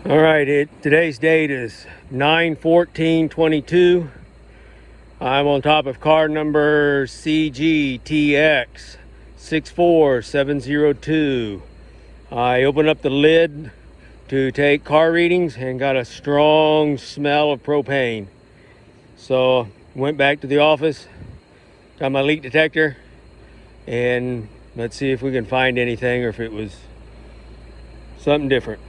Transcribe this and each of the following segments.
All right, today's date is 9/14/22. I'm on top of car number CGTX 64702. I opened up the lid to take car readings and got a strong smell of propane. So went back to the office, got my leak detector, and let's see if we can find anything or if it was something different.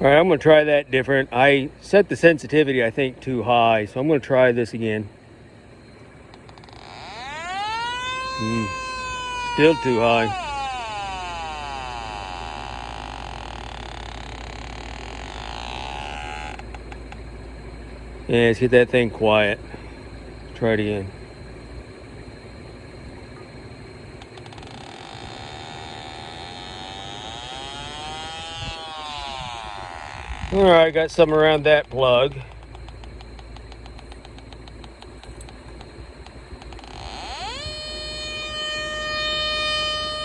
All right, I'm going to try that different. I set the sensitivity, I think, too high, so I'm going to try this again. Still too high. Yeah, let's get that thing quiet. Let's try it again. All right, got something around that plug.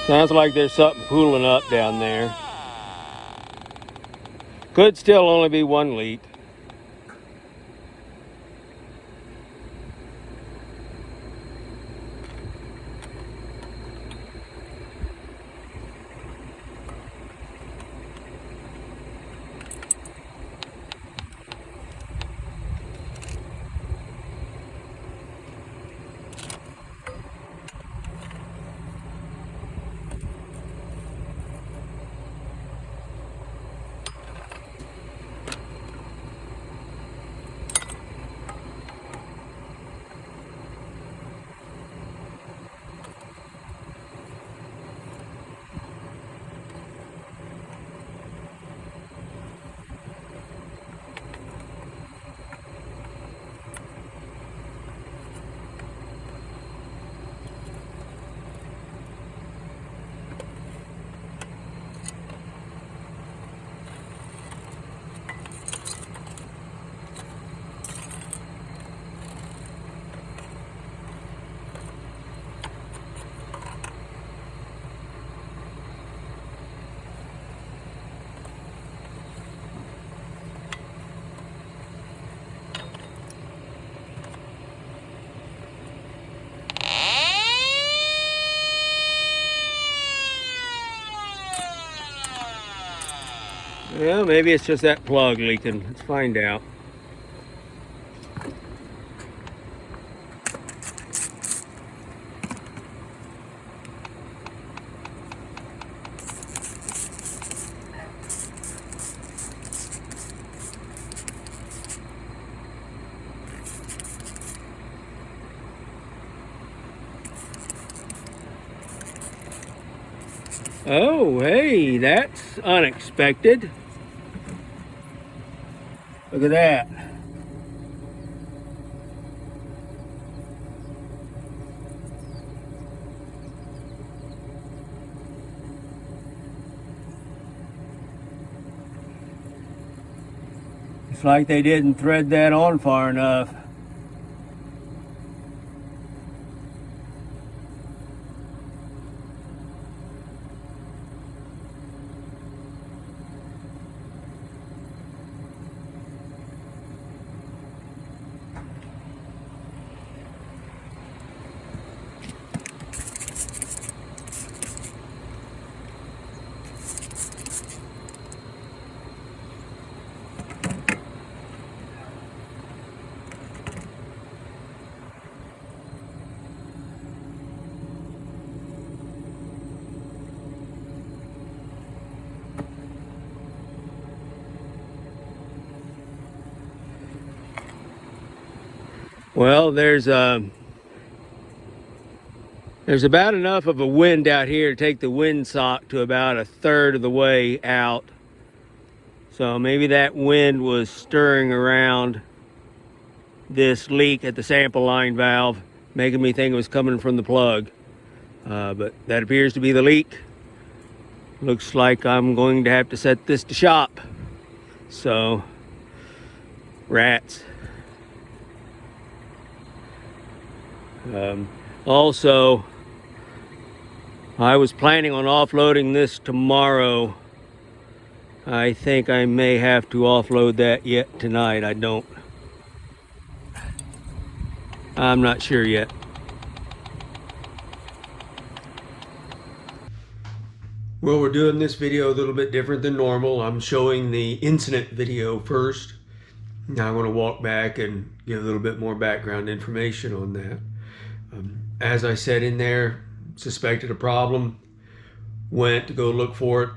Sounds like there's something cooling up down there. Could still only be one leak. Well, maybe it's just that plug leaking. Let's find out. Oh, hey, that's unexpected. Look at that. It's like they didn't thread that on far enough. Well, there's about enough of a wind out here to take the windsock to about a third of the way out. So maybe that wind was stirring around this leak at the sample line valve, making me think it was coming from the plug. But that appears to be the leak. Looks like I'm going to have to set this to shop. So, rats. Also, I was planning on offloading this tomorrow. I think I may have to offload that yet tonight. I'm not sure yet. Well, we're doing this video a little bit different than normal. I'm showing the incident video first. Now I'm going to walk back and give a little bit more background information on that. As I said in there, suspected a problem, went to go look for it,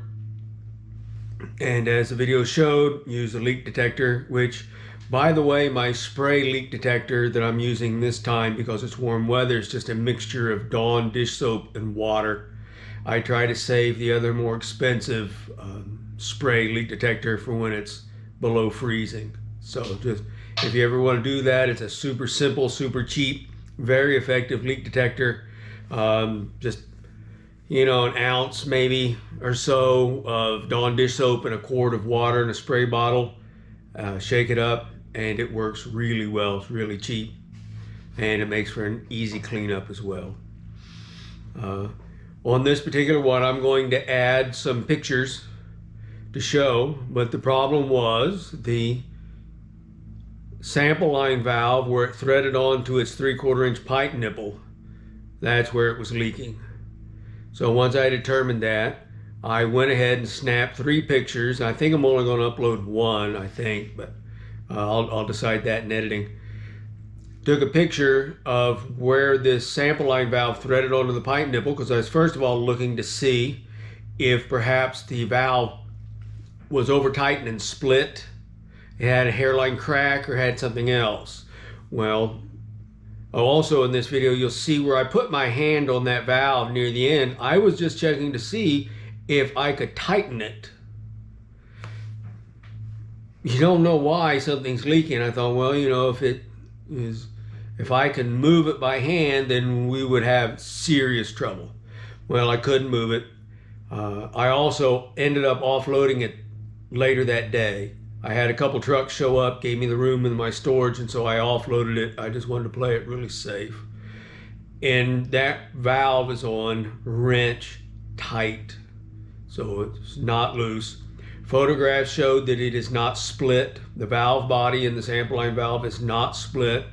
and as the video showed, used a leak detector, which, by the way, my spray leak detector that I'm using this time because it's warm weather is just a mixture of Dawn dish soap and water. I try to save the other more expensive spray leak detector for when it's below freezing. So just, if you ever want to do that, it's a super simple, super cheap, very effective leak detector. Just, you know, an ounce maybe or so of Dawn dish soap and a quart of water in a spray bottle. Shake it up and it works really well. It's really cheap and it makes for an easy cleanup as well. On this particular one, I'm going to add some pictures to show, but the problem was the sample line valve where it threaded onto its 3/4 inch pipe nipple. That's where it was leaking. So once I determined that, I went ahead and snapped 3 pictures. I think I'm only going to upload 1, I think, but I'll decide that in editing. Took a picture of where this sample line valve threaded onto the pipe nipple because I was first of all looking to see if perhaps the valve was over tightened and split. It had a hairline crack or had something else. Well, also in this video you'll see where I put my hand on that valve near the end. I was just checking to see if I could tighten it. You don't know why something's leaking. I thought, well, you know, if I can move it by hand, then we would have serious trouble. Well, I couldn't move it. I also ended up offloading it later that day. I had a couple trucks show up, gave me the room in my storage, and so I offloaded it. I just wanted to play it really safe. And that valve is on wrench tight, so it's not loose. Photographs showed that it is not split. The valve body in the sample line valve is not split.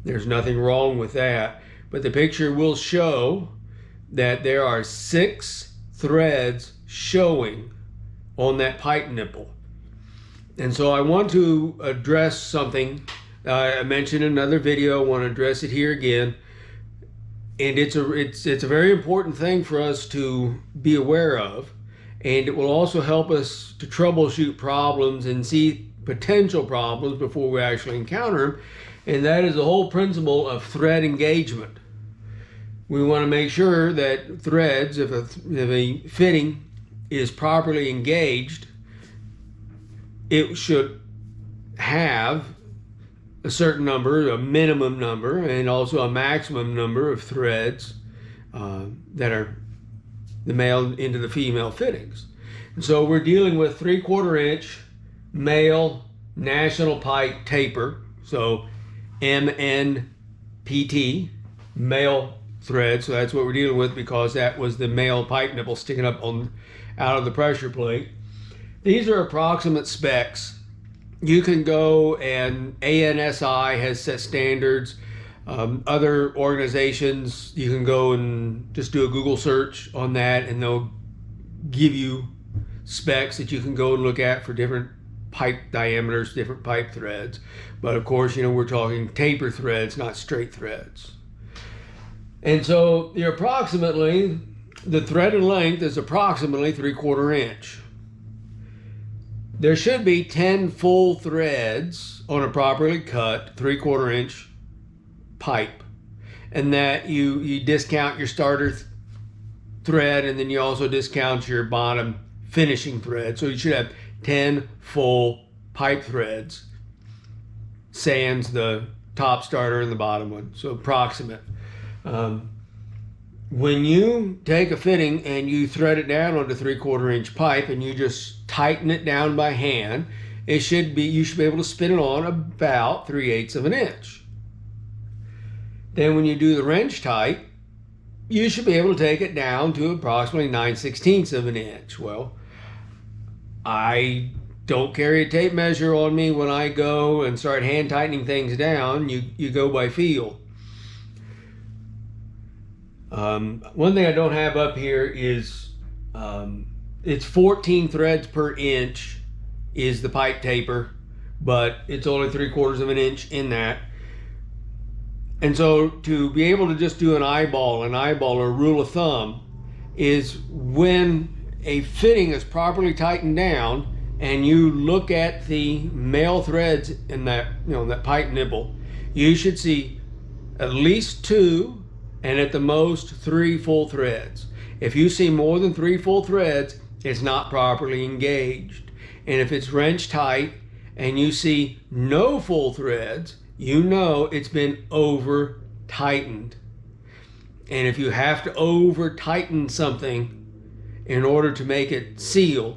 There's nothing wrong with that. But the picture will show that there are 6 threads showing on that pipe nipple. And so I want to address something I mentioned in another video. I want to address it here again. And it's a very important thing for us to be aware of. And it will also help us to troubleshoot problems and see potential problems before we actually encounter them. And that is the whole principle of thread engagement. We want to make sure that threads, if a fitting is properly engaged, it should have a certain number, a minimum number, and also a maximum number of threads that are the male into the female fittings. And so we're dealing with 3/4 inch male national pipe taper, so MNPT, male thread. So that's what we're dealing with because that was the male pipe nipple sticking up out of the pressure plate. These are approximate specs. You can go, and ANSI has set standards. Other organizations, you can go and just do a Google search on that and they'll give you specs that you can go and look at for different pipe diameters, different pipe threads. But of course, you know, we're talking taper threads, not straight threads. And so the threaded length is approximately 3/4 inch. There should be 10 full threads on a properly cut 3/4 inch pipe, and that you discount your starter thread and then you also discount your bottom finishing thread. So you should have 10 full pipe threads sans the top starter and the bottom one, so approximate. When you take a fitting and you thread it down onto 3/4 inch pipe and you just tighten it down by hand, you should be able to spin it on about 3/8 of an inch. Then when you do the wrench tight, you should be able to take it down to approximately 9/16 of an inch. Well, I don't carry a tape measure on me when I go and start hand tightening things down. You go by feel. One thing I don't have up here is it's 14 threads per inch is the pipe taper, but it's only 3/4 of an inch in that. And so to be able to just do an eyeball or rule of thumb is when a fitting is properly tightened down and you look at the male threads in that, that pipe nipple, you should see at least 2 and at the most 3 full threads. If you see more than 3 full threads, it's not properly engaged. And if it's wrench tight and you see no full threads, you know it's been over tightened. And if you have to over tighten something in order to make it seal,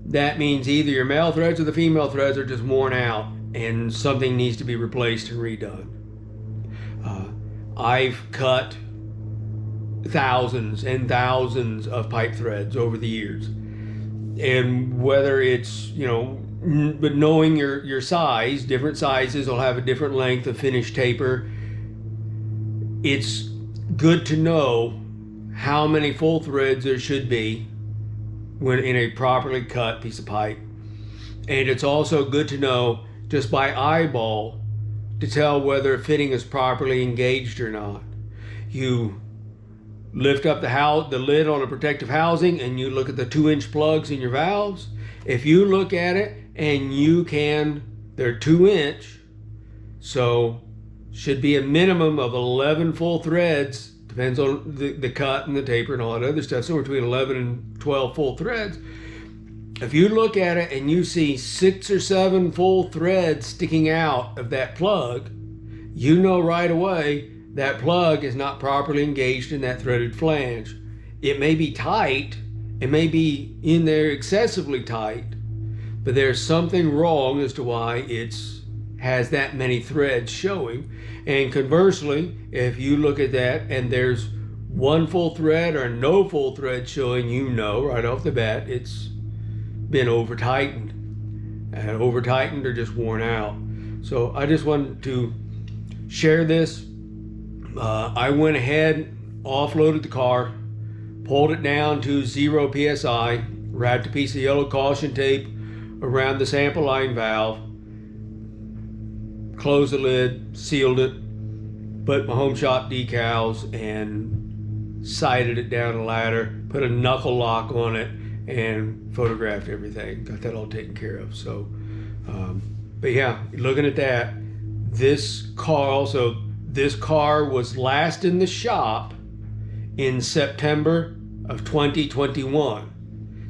that means either your male threads or the female threads are just worn out and something needs to be replaced and redone. I've cut thousands and thousands of pipe threads over the years. And whether it's, but knowing your size, different sizes will have a different length of finished taper. It's good to know how many full threads there should be when in a properly cut piece of pipe. And it's also good to know just by eyeball to tell whether a fitting is properly engaged or not. You lift up the lid on a protective housing and you look at the 2-inch plugs in your valves. If you look at it and they're 2-inch, so should be a minimum of 11 full threads, depends on the cut and the taper and all that other stuff, so between 11 and 12 full threads. If you look at it and you see 6 or 7 full threads sticking out of that plug, you know right away that plug is not properly engaged in that threaded flange. It may be tight, it may be in there excessively tight, but there's something wrong as to why it has that many threads showing. And conversely, if you look at that and there's 1 full thread or no full thread showing, you know right off the bat it's been over tightened or just worn out. So I just wanted to share this. I went ahead, offloaded the car, pulled it down to 0 psi, wrapped a piece of yellow caution tape around the sample line valve, closed the lid, sealed it, put my home shop decals and sighted it down a ladder, put a knuckle lock on it, and photographed everything. Got that all taken care of. So, but yeah, looking at that, this car was last in the shop in September of 2021.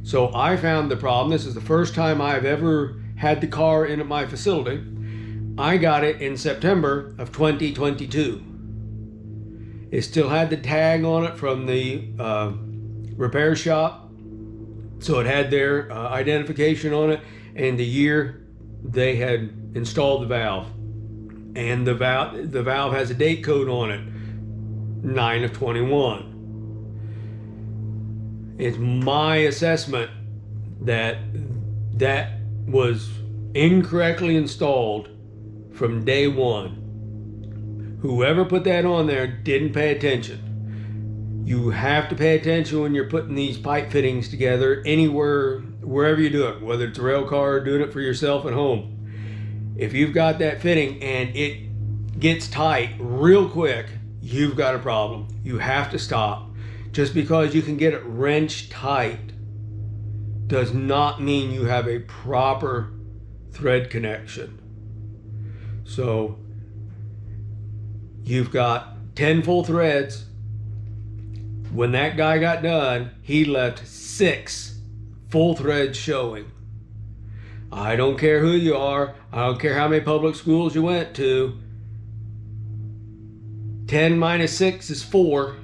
So I found the problem. This is the first time I've ever had the car in at my facility. I got it in September of 2022. It still had the tag on it from the repair shop. So it had their identification on it and the year they had installed the valve. And the valve has a date code on it, 9 of 21. It's my assessment that that was incorrectly installed from day one. Whoever put that on there didn't pay attention. You have to pay attention when you're putting these pipe fittings together anywhere, wherever you do it, whether it's a rail car or doing it for yourself at home. If you've got that fitting and it gets tight real quick, you've got a problem. You have to stop. Just because you can get it wrench tight does not mean you have a proper thread connection. So you've got 10 full threads. When that guy got done, he left 6 full threads showing. I don't care who you are. I don't care how many public schools you went to. 10 minus 6 is 4.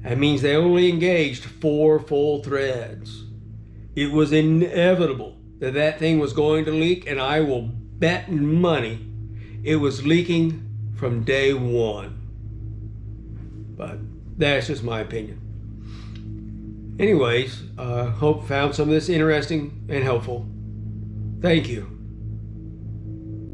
That means they only engaged 4 full threads. It was inevitable that that thing was going to leak, and I will bet money it was leaking from day one. But that's just my opinion. Anyways, hope found some of this interesting and helpful. Thank you.